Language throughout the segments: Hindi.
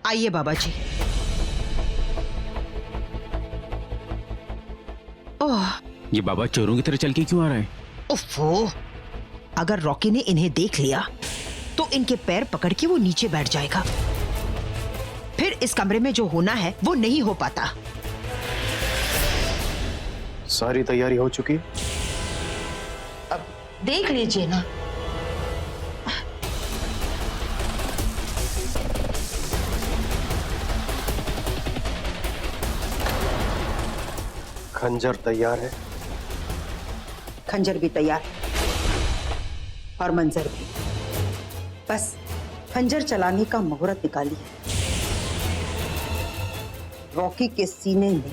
आइए बाबा जी। ओह, ये बाबा चोरों की तरह चल के क्यों आ रहे हैं? उफ़्फ़ो, अगर रॉकी ने इन्हें देख लिया तो इनके पैर पकड़ के वो नीचे बैठ जाएगा। फिर इस कमरे में जो होना है वो नहीं हो पाता। सारी तैयारी हो चुकी है? अब देख लीजिए ना। खंजर तैयार है? खंजर भी तैयार और मंजर भी। बस खंजर चलाने का मुहूर्त निकालिए। रॉकी के सीने में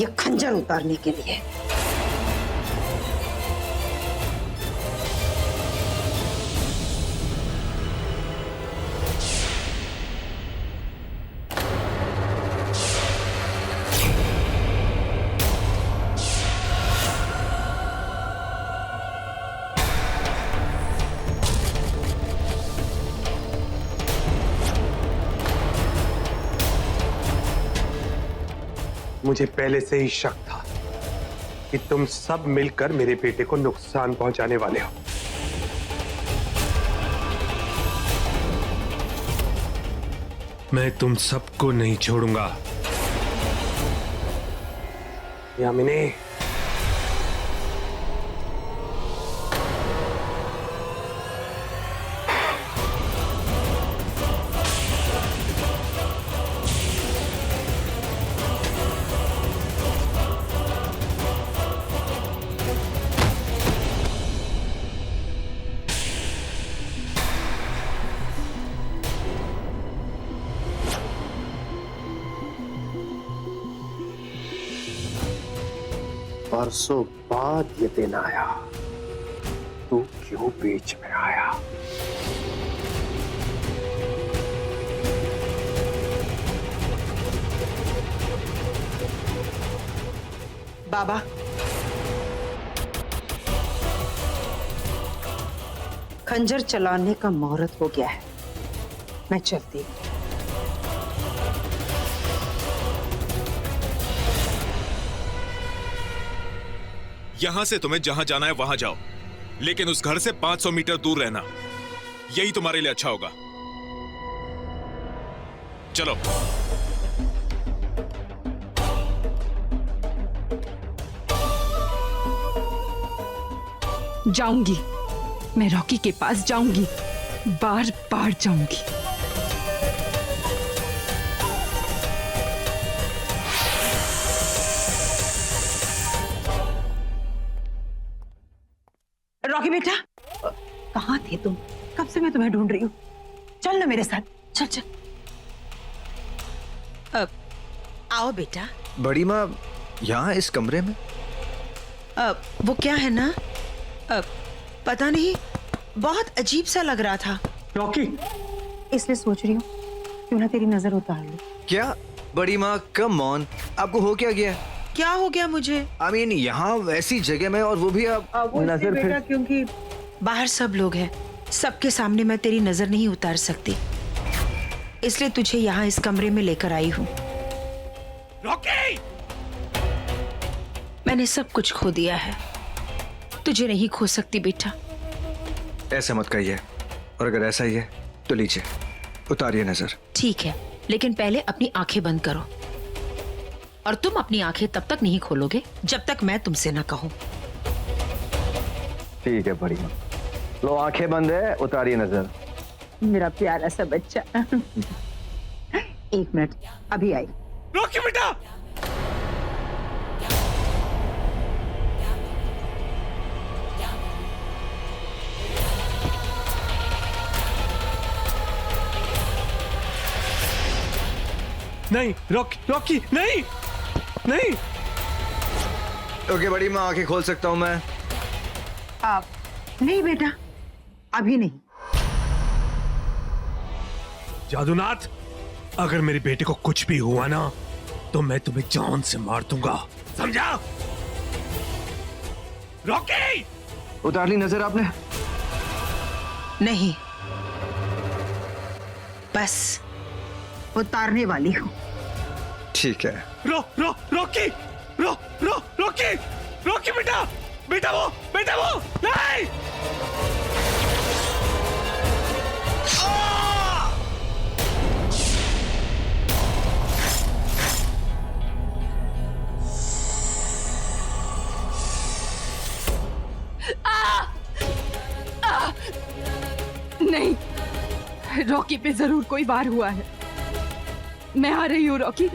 यह खंजर उतारने के लिए। मुझे पहले से ही शक था कि तुम सब मिलकर मेरे बेटे को नुकसान पहुंचाने वाले हो। मैं तुम सबको नहीं छोड़ूंगा। यामिनी, परसों बाद ये दिन आया, तू क्यों बीच में आया? बाबा, खंजर चलाने का मुहूर्त हो गया है। मैं चलती हूँ। यहां से तुम्हें जहां जाना है वहां जाओ, लेकिन उस घर से 500 मीटर दूर रहना। यही तुम्हारे लिए अच्छा होगा। चलो। जाऊंगी, मैं रॉकी के पास जाऊंगी, बार बार जाऊंगी। रॉकी बेटा, कहाँ थे तुम? कब से मैं तुम्हें ढूंढ रही हूँ। चल ना मेरे साथ, चल चल। आओ बेटा। बड़ी माँ, यहाँ इस कमरे में? वो क्या है ना, पता नहीं, बहुत अजीब सा लग रहा था। रॉकी, इसलिए सोच रही हूँ क्यों ना तेरी नजर उतार लूं। क्या बड़ी माँ, कम ऑन, आपको हो क्या गया? क्या हो गया मुझे? I mean, यहाँ वैसी जगह में, और वो भी आप नजर बेटा, क्योंकि बाहर सब लोग हैं, सबके सामने मैं तेरी नजर नहीं उतार सकती, इसलिए तुझे यहाँ इस कमरे में लेकर आई हूँ। रॉकी! मैंने सब कुछ खो दिया है, तुझे नहीं खो सकती बेटा। ऐसा मत कहिए, और अगर ऐसा ही है तो लीजिए, उतारिए नजर। ठीक है, लेकिन पहले अपनी आंखें बंद करो, और तुम अपनी आंखें तब तक नहीं खोलोगे जब तक मैं तुमसे ना कहूं। ठीक है बड़ी माँ, लो आंखें बंद है, उतारिए नजर। मेरा प्यारा सा बच्चा। एक मिनट, अभी आई। रॉकी बेटा! नहीं रॉकी, रॉकी नहीं, नहीं। ओके बड़ी माँ, आंखें खोल सकता हूँ मैं? आप नहीं बेटा, अभी नहीं। जादूनाथ, अगर मेरे बेटे को कुछ भी हुआ ना तो मैं तुम्हें जान से मार दूंगा, समझा? रॉकी! उतार ली नजर आपने? नहीं, बस उतारने वाली हूँ। ठीक है। रॉकी बेटा वो नहीं। नहीं, रॉकी पे जरूर कोई वार हुआ है। मैं आ रही हूँ रॉकी।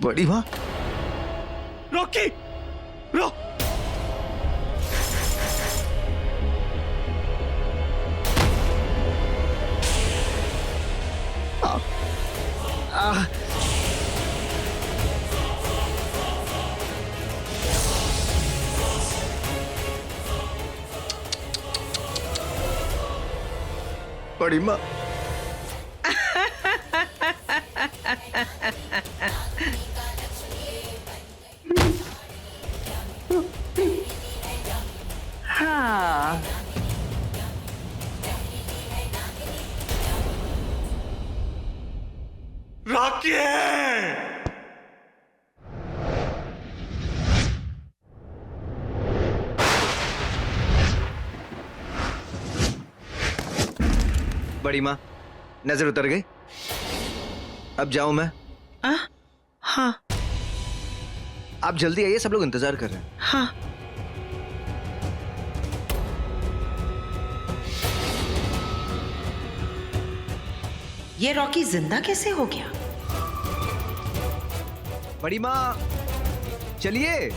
बड़ी माँ, रॉकी बड़ी माँ। हाँ, रॉकी है। बड़ी माँ, नजर उतर गई। अब जाऊं मैं? हाँ आप जल्दी आइए, सब लोग इंतजार कर रहे हैं। हाँ। ये रॉकी जिंदा कैसे हो गया? बड़ी माँ चलिए।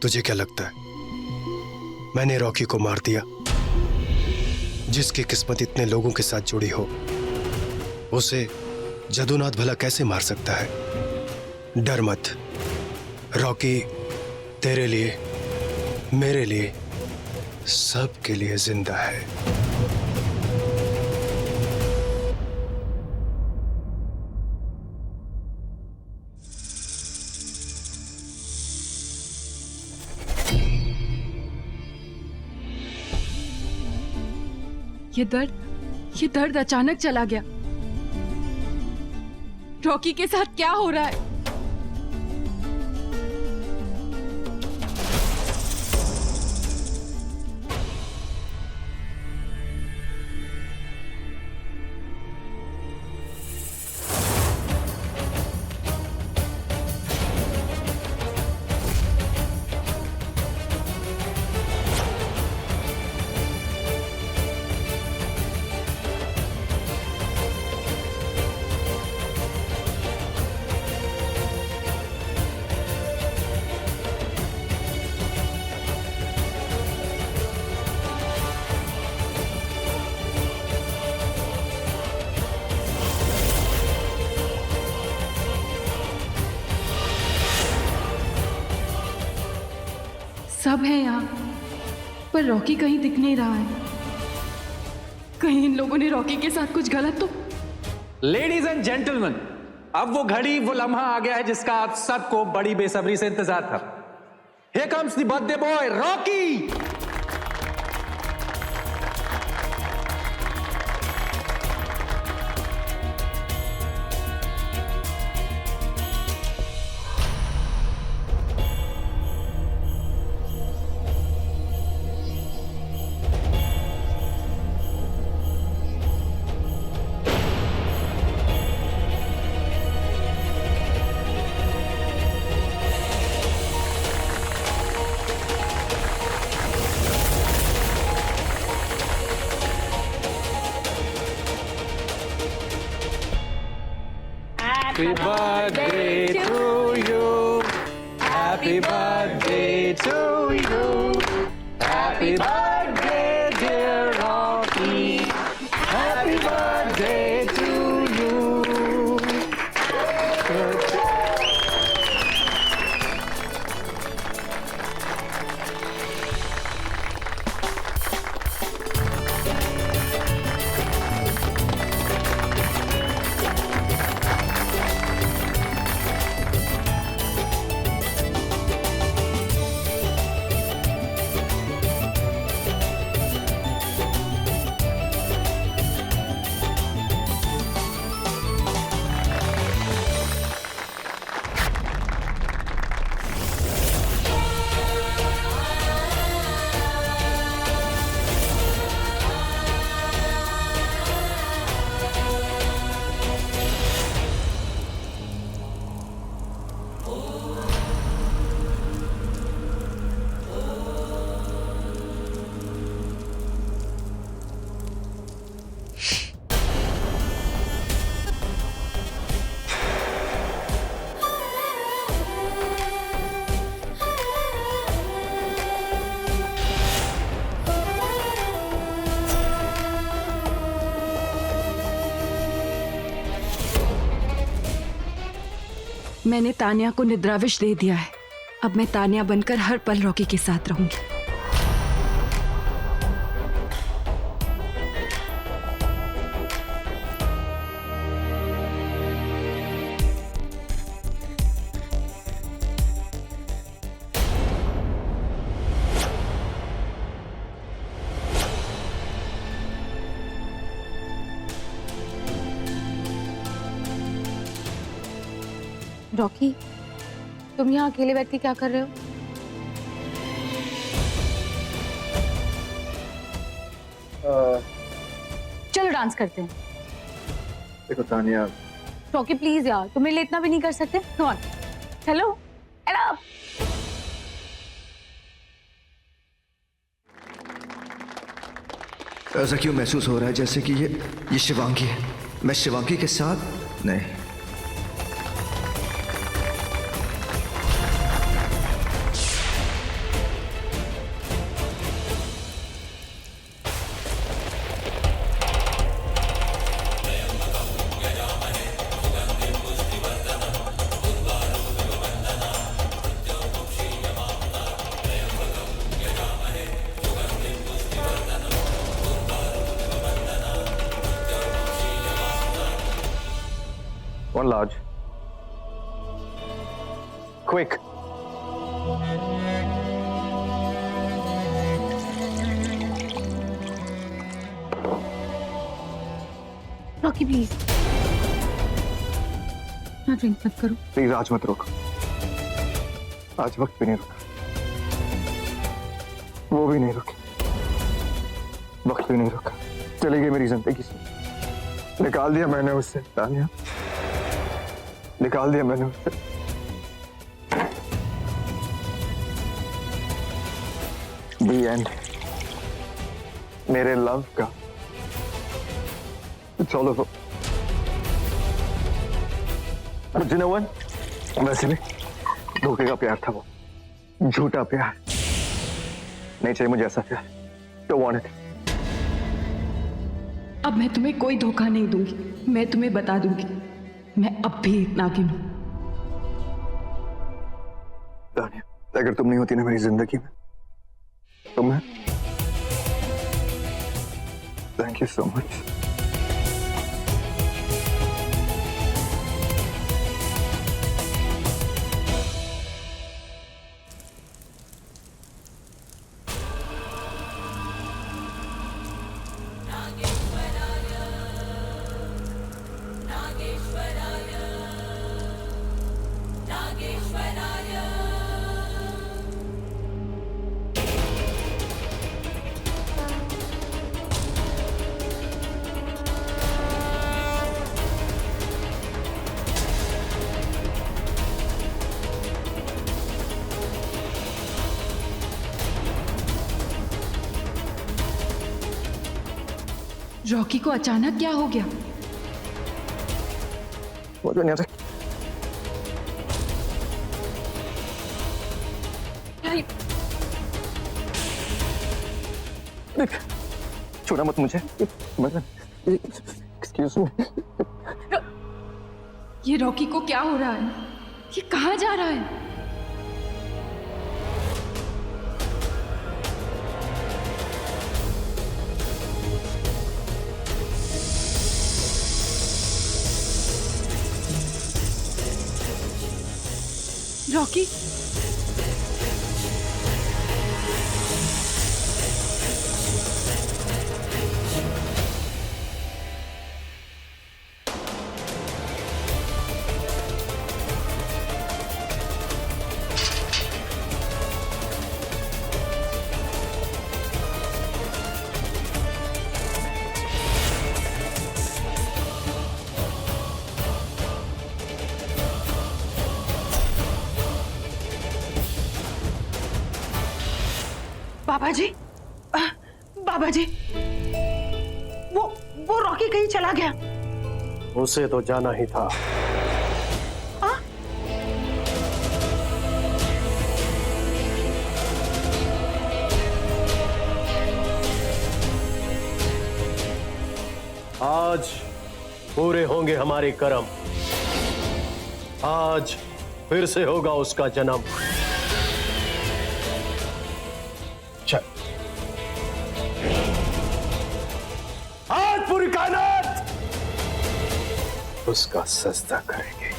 तुझे क्या लगता है मैंने रॉकी को मार दिया? जिसकी किस्मत इतने लोगों के साथ जुड़ी हो उसे जदुनाथ भला कैसे मार सकता है? डर मत, रॉकी तेरे लिए, मेरे लिए, सबके लिए जिंदा है। ये दर्द अचानक चला गया। रॉकी के साथ क्या हो रहा है? सब है यहाँ, पर रॉकी कहीं दिख नहीं रहा है। कहीं इन लोगों ने रॉकी के साथ कुछ गलत तो। लेडीज एंड जेंटलमैन, अब वो घड़ी, वो लम्हा आ गया है जिसका आप सबको बड़ी बेसब्री से इंतजार था। Here comes the birthday boy, Rocky. Happy birthday to you. Happy birthday to you. Happy birthday, dear Rocky. Happy birthday to you. मैंने तानिया को निद्राविश दे दिया है। अब मैं तानिया बनकर हर पल रॉकी के साथ रहूंगी। रॉकी, तुम यहाँ अकेले बैठ के क्या कर रहे हो? चलो डांस करते हैं। देखो तानिया, रॉकी प्लीज यार, तुम मेरे लिए इतना भी नहीं कर सकते? Come on, hello hello. ऐसा क्यों महसूस हो रहा है जैसे कि ये शिवांगी है? मैं शिवांगी के साथ नहीं। One large. Quick. Rocky please, ना ड्रिंक मत करो। प्लीज आज मत रोको। आज वक्त भी नहीं रुका, वो भी नहीं रुकी, वक्त भी नहीं रुका। चली गई मेरी जिंदगी से। निकाल दिया मैंने उससे तानिया, निकाल दिया मैंने उससे। The end. मेरे लव का It's all over. But you know what? वैसे भी धोखे का प्यार था वो, झूठा प्यार। नहीं चाहिए मुझे ऐसा प्यार। Don't want it. अब मैं तुम्हें कोई धोखा नहीं दूंगी। मैं तुम्हें बता दूंगी, मैं अब भी नागिन हूं। तानिया, अगर तुम नहीं होती ना मेरी जिंदगी में, तो मैं thank you so much. Rocky को अचानक क्या हो गया? वो जो नहीं देख, छोड़ा मत मुझे। Excuse me. ये रॉकी को क्या हो रहा है? ये कहाँ जा रहा है? रॉकी, बाबा जी, बाबा जी, वो रॉकी कहीं चला गया। उसे तो जाना ही था। आज पूरे होंगे हमारे कर्म। आज फिर से होगा उसका जन्म। चल, आज पूरी कायनात उसका सजदा करेंगे।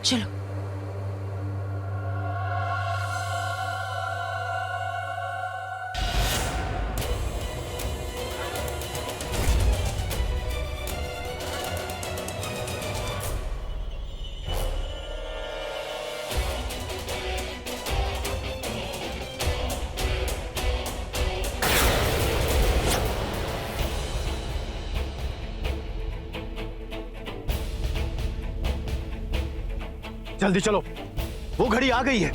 चलो। जल्दी चलो, वो घड़ी आ गई है,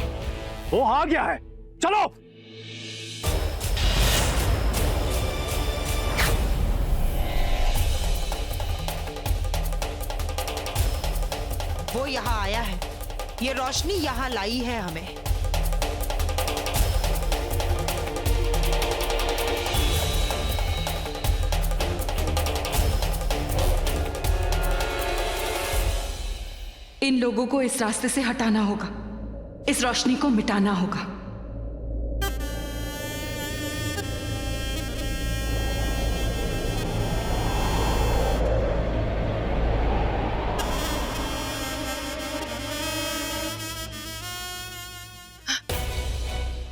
वो आ गया है, चलो। वो यहाँ आया है, ये रोशनी यहाँ लाई है हमें। इन लोगों को इस रास्ते से हटाना होगा, इस रोशनी को मिटाना होगा।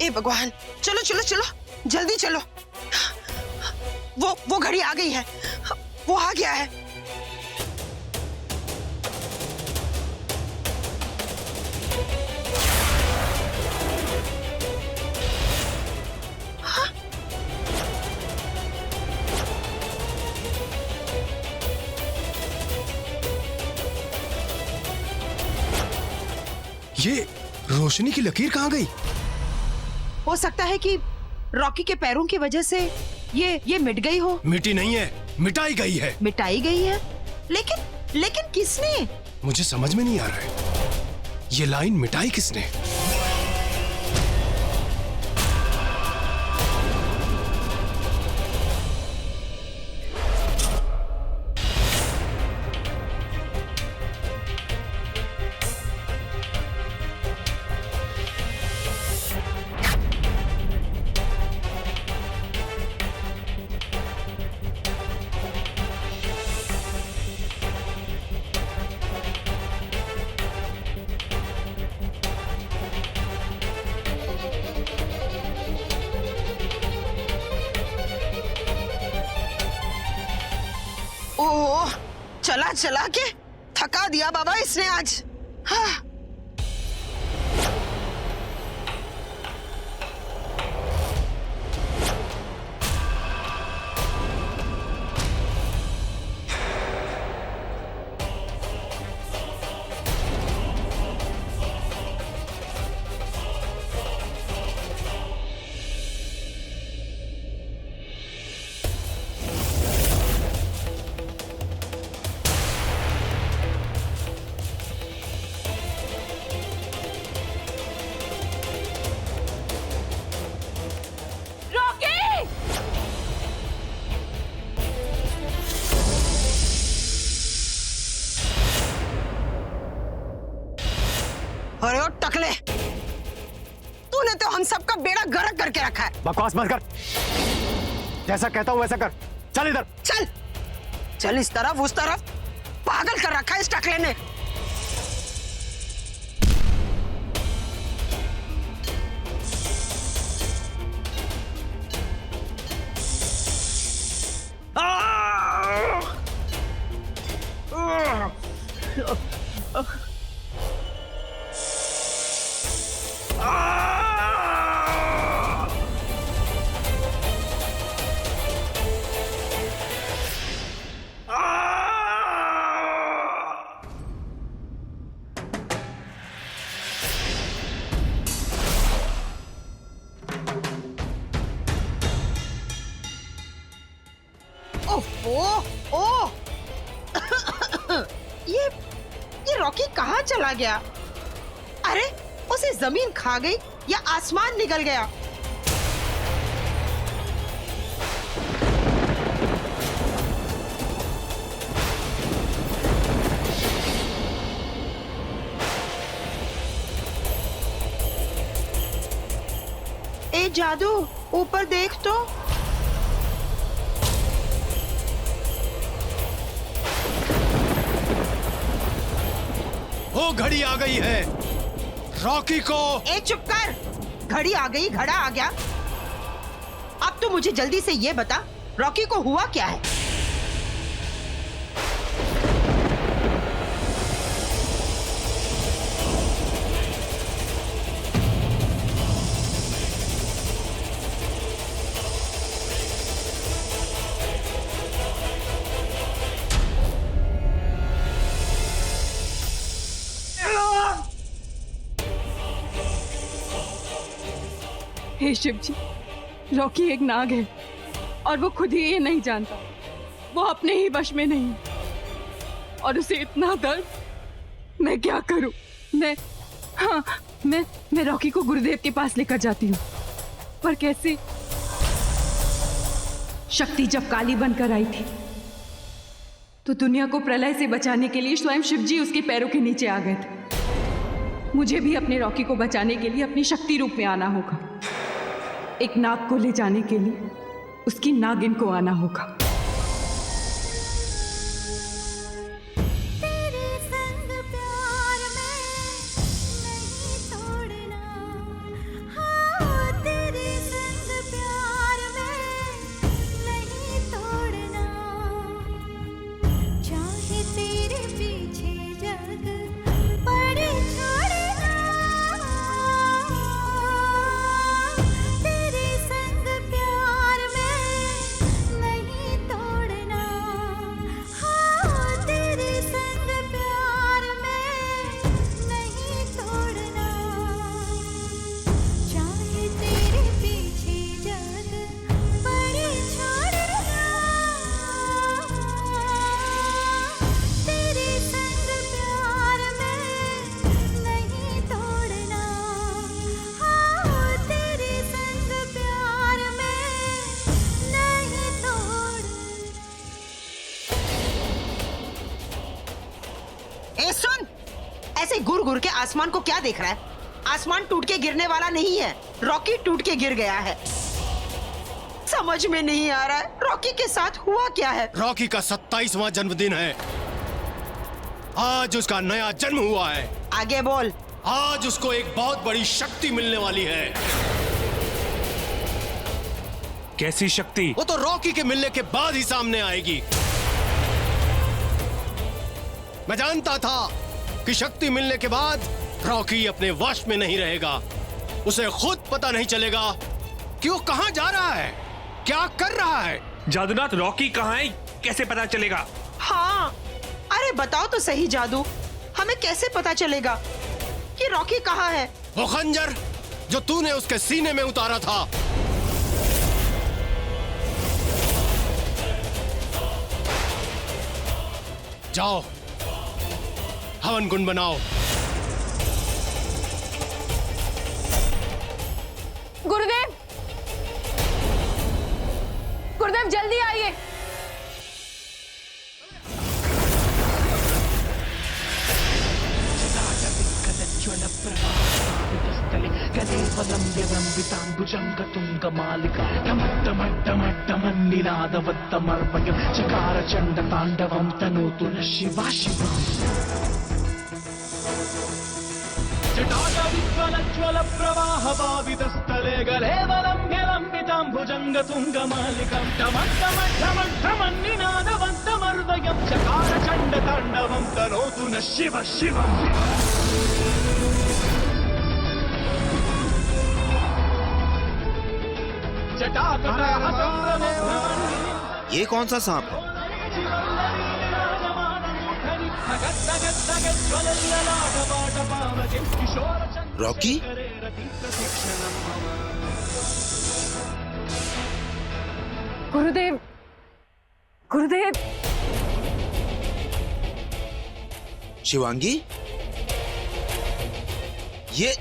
ए भगवान, चलो चलो चलो, जल्दी चलो। वो घड़ी आ गई है, वो आ गया है। ये रोशनी की लकीर कहाँ गई? हो सकता है कि रॉकी के पैरों की वजह से ये मिट गई हो। मिटी नहीं है, मिटाई गई है। मिटाई गई है? लेकिन किसने? मुझे समझ में नहीं आ रहा है, ये लाइन मिटाई किसने? ओह, चला चला के थका दिया बाबा इसने आज। हाँ। अरे ओ टकले, तूने तो हम सबका बेड़ा गर्क करके रखा है। बकवास मत कर, जैसा कहता हूं वैसा कर। चल इधर। चल चल, इस तरफ उस तरफ, पागल कर रखा है इस टकले ने। ओह ये रॉकी कहाँ चला गया? अरे उसे जमीन खा गई या आसमान निकल गया? ए जादू, ऊपर देख तो। वो घड़ी आ गई है। रॉकी को। ए चुप कर। घड़ी आ गई, घड़ा आ गया। अब तो मुझे जल्दी से ये बता, रॉकी को हुआ क्या है? हे शिव जी, रॉकी एक नाग है और वो खुद ही ये नहीं जानता। वो अपने ही वश में नहीं है और उसे इतना दर्द। मैं क्या करूं? मैं रॉकी को गुरुदेव के पास लेकर जाती हूँ, पर कैसे? शक्ति जब काली बनकर आई थी तो दुनिया को प्रलय से बचाने के लिए स्वयं शिव जी उसके पैरों के नीचे आ गए थे। मुझे भी अपने रॉकी को बचाने के लिए अपनी शक्ति रूप में आना होगा। एक नाग को ले जाने के लिए उसकी नागिन को आना होगा। ऐसे गुर गुर के आसमान को क्या देख रहा है? आसमान टूट के गिरने वाला नहीं है, रॉकी टूट के गिर गया है। समझ में नहीं आ रहा है रॉकी के साथ हुआ क्या है। रॉकी का 27वां जन्मदिन है। आज उसका नया जन्म हुआ है। आगे बोल। आज उसको एक बहुत बड़ी शक्ति मिलने वाली है। कैसी शक्ति? वो तो रॉकी के मिलने के बाद ही सामने आएगी। मैं जानता था कि शक्ति मिलने के बाद रॉकी अपने वश में नहीं रहेगा। उसे खुद पता नहीं चलेगा कि वो कहां जा रहा है, क्या कर रहा है। जादूनाथ, रॉकी कहां है कैसे पता चलेगा? हाँ, अरे बताओ तो सही जादू, हमें कैसे पता चलेगा कि रॉकी कहां है? वो खंजर जो तूने उसके सीने में उतारा था, जाओ हवन कुंड बनाओ। गुरुदेव, गुरुदेव जल्दी आइए। चकार चंड तांडवं तनोतु न शिवा शिवा। जटाटविज्वलज्वल प्रवाह पावितस्थले गलेवलम्ब्यलम्बितां भुजङ्गतुङ्गमालिकां टमट्टमट्टमट्टमन्निनादवन्तमर्वयं चकार चण्ड ताण्डवं तनोतु न शिव शिवम्। ये कौन सा सांप है? रॉकी? गुरुदेव, गुरुदेव। शिवांगी, ये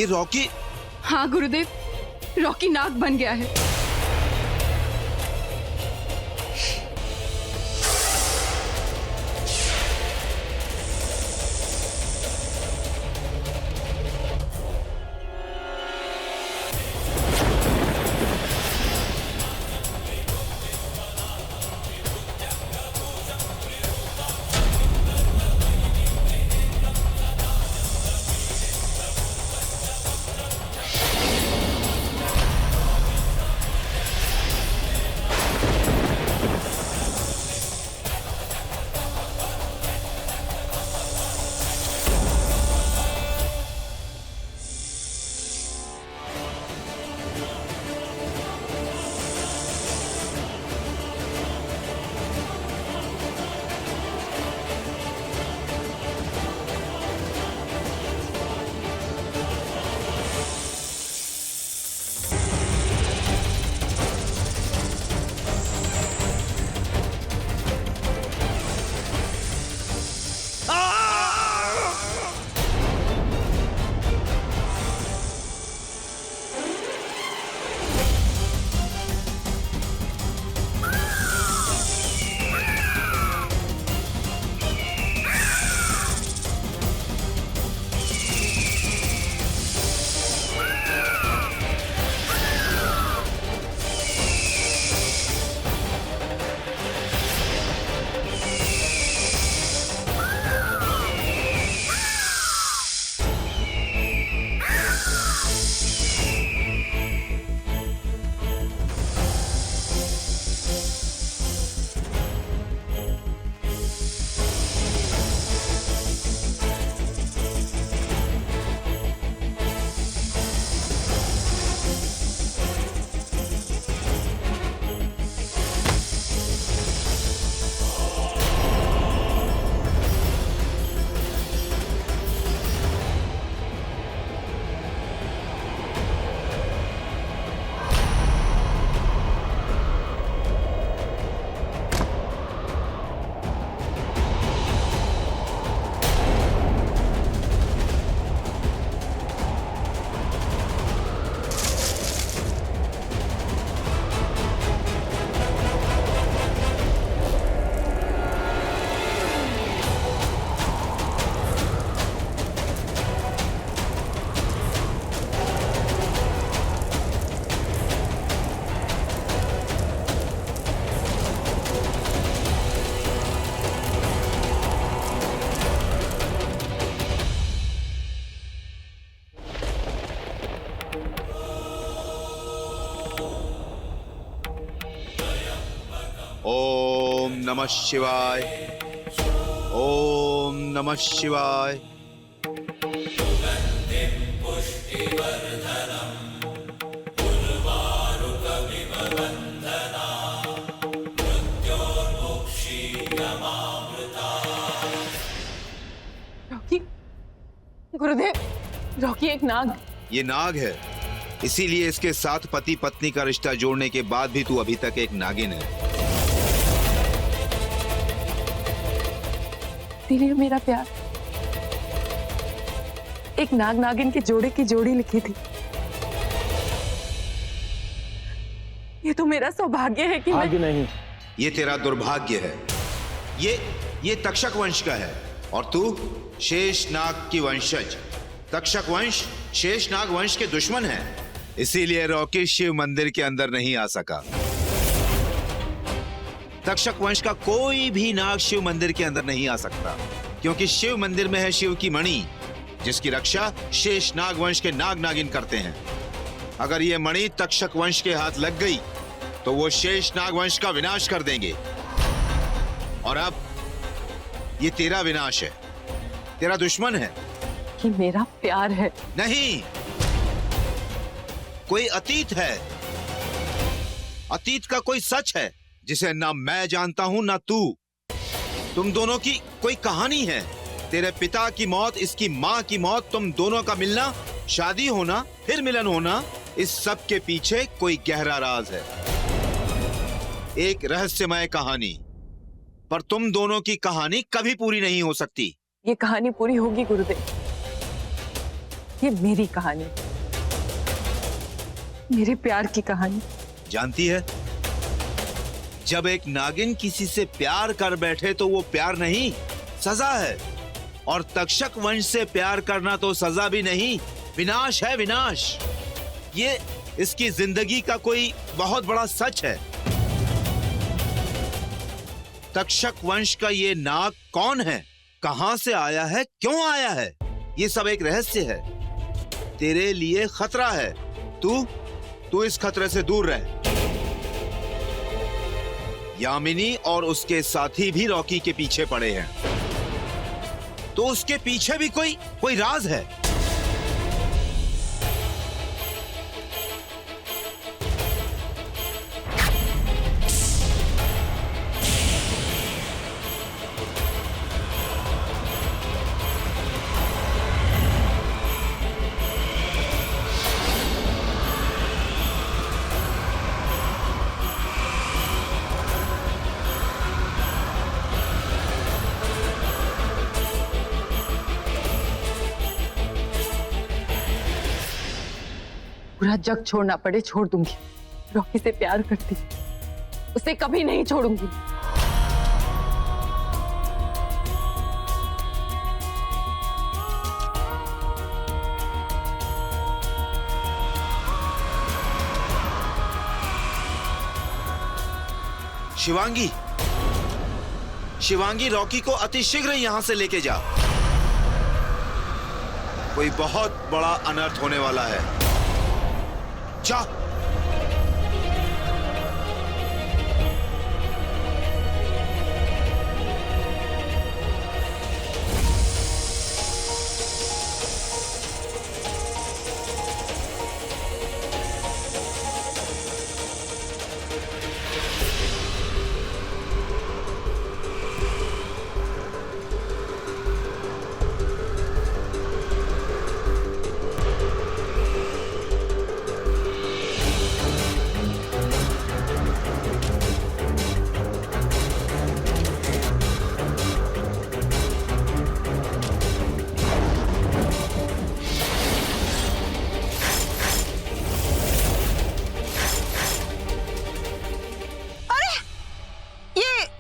रॉकी। हाँ गुरुदेव, रॉकी नाग बन गया है। ओम नमः शिवाय, ओम नमः शिवाय। रॉकी, गुरुदेव, रॉकी एक नाग। ये नाग है, इसीलिए इसके साथ पति पत्नी का रिश्ता जोड़ने के बाद भी तू अभी तक एक नागिन है। इसीलिए मेरा प्यार एक नाग नागिन के जोड़े की जोड़ी लिखी थी। ये तो मेरा सौभाग्य है कि भाग्य नहीं, ये तेरा दुर्भाग्य है। ये तक्षक वंश का है और तू शेष नाग की वंशज। तक्षक वंश शेष नाग वंश के दुश्मन है, इसीलिए रॉकी शिव मंदिर के अंदर नहीं आ सका। तक्षक वंश का कोई भी नाग शिव मंदिर के अंदर नहीं आ सकता, क्योंकि शिव मंदिर में है शिव की मणि, जिसकी रक्षा शेष नाग वंश के नाग नागिन करते हैं। अगर ये मणि तक्षक वंश के हाथ लग गई तो वो शेष नाग वंश का विनाश कर देंगे। और अब ये तेरा विनाश है, तेरा दुश्मन है। कि मेरा प्यार है। नहीं, कोई अतीत है, अतीत का कोई सच है जिसे ना मैं जानता हूं ना तू। तुम दोनों की कोई कहानी है, तेरे पिता की मौत, इसकी मां की मौत, तुम दोनों का मिलना, शादी होना, फिर मिलन होना, इस सब के पीछे कोई गहरा राज है, एक रहस्यमय कहानी। पर तुम दोनों की कहानी कभी पूरी नहीं हो सकती। ये कहानी पूरी होगी गुरुदेव। ये मेरी कहानी, मेरे प्यार की कहानी। जानती है, जब एक नागिन किसी से प्यार कर बैठे तो वो प्यार नहीं, सजा है। और तक्षक वंश से प्यार करना तो सजा भी नहीं, विनाश है, विनाश। ये इसकी जिंदगी का कोई बहुत बड़ा सच है। तक्षक वंश का ये नाग कौन है, कहां से आया है, क्यों आया है, ये सब एक रहस्य है। तेरे लिए खतरा है, तू इस खतरे से दूर रह। यामिनी और उसके साथी भी रॉकी के पीछे पड़े हैं, तो उसके पीछे भी कोई राज है। पूरा जग छोड़ना पड़े छोड़ दूंगी। रॉकी से प्यार करती, उसे कभी नहीं छोड़ूंगी। शिवांगी, रॉकी को अतिशीघ्र यहां से लेके जा। कोई बहुत बड़ा अनर्थ होने वाला है। जा।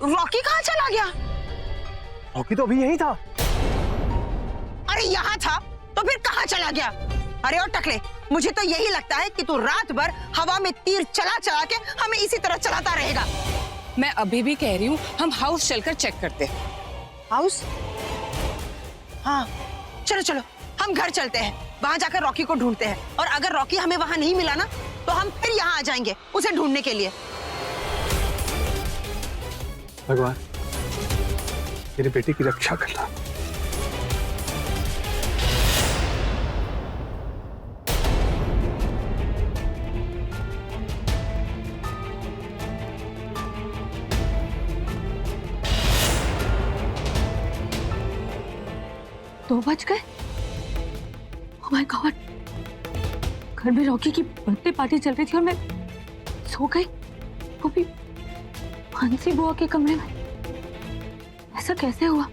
रॉकी कहाँ चला गया? रॉकी तो अभी यही था। अरे यहाँ था तो फिर कहाँ चला गया? अरे और टकले, मुझे तो यही लगता है कि तू रात भर हवा में तीर चला चला के हमें इसी तरह चलाता रहेगा। मैं अभी भी कह रही हूँ, हम हाउस चलकर चेक करते हैं। हाउस? हाँ चलो चलो, हम घर चलते हैं, वहां जाकर रॉकी को ढूंढते हैं। और अगर रॉकी हमें वहां नहीं मिला ना, तो हम फिर यहाँ आ जाएंगे उसे ढूंढने के लिए। भगवान, मेरे बेटे की रक्षा करना। दो बज गए। ओह माय गॉड, घर में रॉकी की बर्थडे पार्टी चल रही थी और मैं सो गई, वो भी हंसी बुआ के कमरे में। ऐसा कैसे हुआ?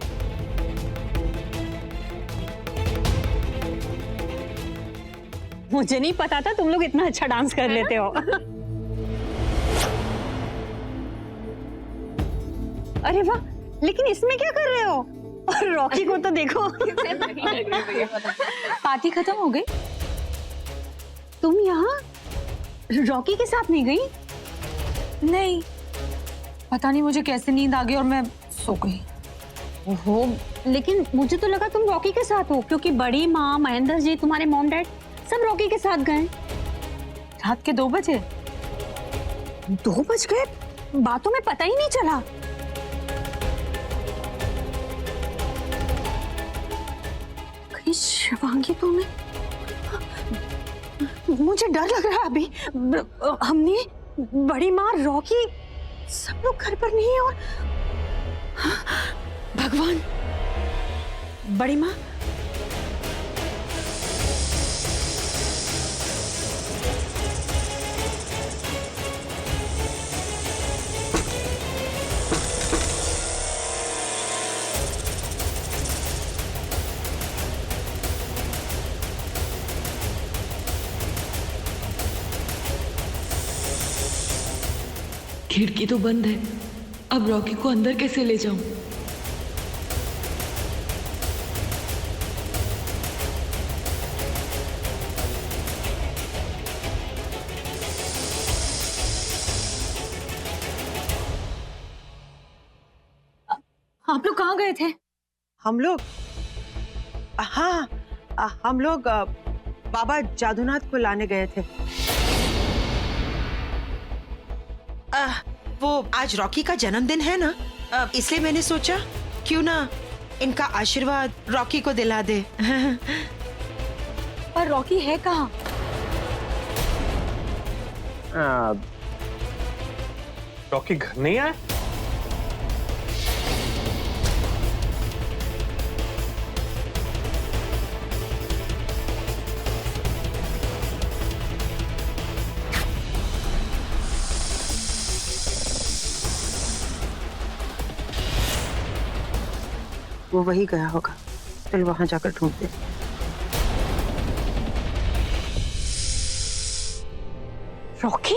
मुझे नहीं पता था तुम लोग इतना अच्छा डांस कर लेते हो। अरे वाह, लेकिन इसमें क्या कर रहे हो? और रॉकी को तो देखो। पार्टी खत्म हो गई? तुम यहाँ रॉकी के साथ नहीं गई? नहीं, पता नहीं मुझे कैसे नींद आ गई और मैं सो गई। ओहो, लेकिन मुझे तो लगा तुम रॉकी के साथ हो, क्योंकि बड़ी माँ, महेंद्र जी, तुम्हारे मॉम डैड सब रॉकी के साथ गए। रात के 2 बजे? 2 बज गए? बातों में पता ही नहीं चला। कहीं शिवांगी तो नहीं? मुझे डर लग रहा है अभी। हमने, बड़ी माँ, रॉकी, सब लोग घर पर नहीं है। और भगवान, बड़ी माँ, खिड़की तो बंद है, अब रॉकी को अंदर कैसे ले जाऊं? आप लोग कहाँ गए थे? हम लोग, हाँ, हम लोग बाबा जादूनाथ को लाने गए थे। वो आज रॉकी का जन्मदिन है ना, इसलिए मैंने सोचा क्यों ना इनका आशीर्वाद रॉकी को दिला दे। पर रॉकी है कहाँ? रॉकी घर नहीं आया? वो वही गया होगा, चल वहां जाकर ढूंढते। रॉकी?